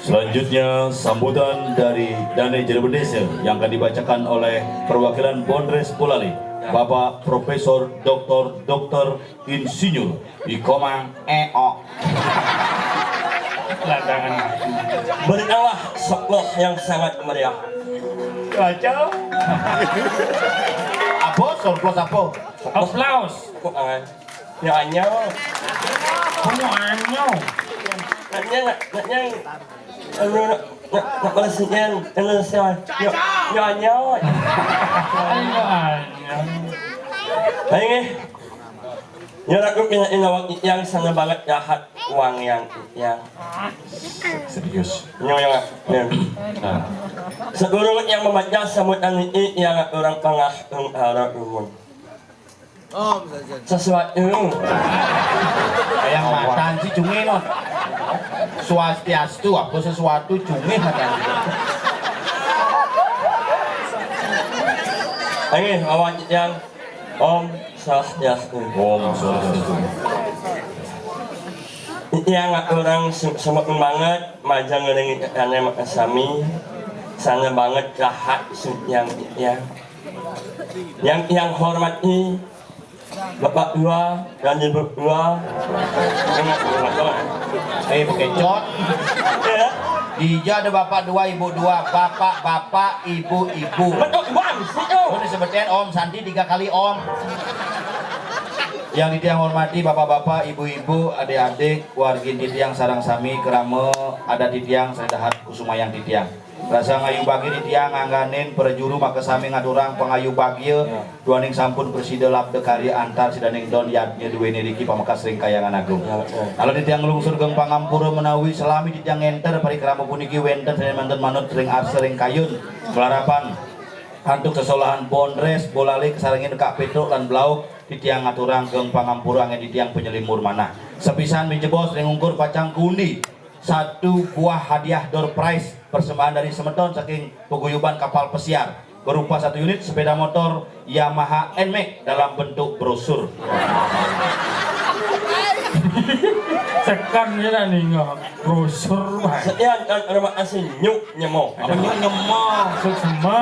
Selanjutnya sambutan dari Dane Jerebedese yang akan dibacakan oleh perwakilan Bondres Bulali, Bapak Profesor Dr. Insinyur Ikomang EO. Berikanlah sekolah yang sangat meriah. Kacau. Apa? Surplus apa? Aplaus. Nyanyi. Semuanya. Nyanyi. Nak presiden Indonesia. Nyanyi. Ini. Ya aku punya inawak yang sana banget jahat uang yang Serius. nyonya. Segurung yang membaca sambutan ini yang orang tengah mengharap umum. Sesuatu Yang matan si cungi no. Swastiastu apa sesuatu cungi matan. ini awak yang Om Swastiastu. Om Swastiastu. Yang orang semut banget majang ngering karena makasami sana banget jahat yang hormati Bapak dua dan Ibu dua. Bekecot. Ya. Dija ada bapak dua, ibu dua, bapak, ibu. Betul bang, situ. Oh disebutin om, Santi 3 kali om. Yang ditiang hormati bapak-bapak, ibu-ibu, adik-adik, wargin ditiang sarang sami, kerama, ada ditiang, saya dahat kusumayang ditiang. Rasa ngayu bagi ditiang, ngangganin, perjuru, maka sami ngadurang, pengayu bagil, duaning sampun preside labde karya antar, sidaning don, yadnya duweni riki, pamakas ring kayangan agung. Kalau ditiang lungsur geng pangampura menawi, selami ditiang enter, pari kerama puniki wenter, saya mantan manut, ring arse, ring kayun, melarapan. Hantuk sesolahan Bondres Bulali kesarangin Kak Petro lan Blauk di tiang ngaturang geng pangampura angin di tiang penyelimur mana sepisan menjebos ring ungkur pacang kundi 1 buah hadiah door prize persembahan dari Semeton saking paguyuban kapal pesiar berupa 1 unit sepeda motor Yamaha NMAX dalam bentuk brosur. Sekan nila nih brosur. Sekian dan terima kasih nyuk nyemo. Nyemah Semua.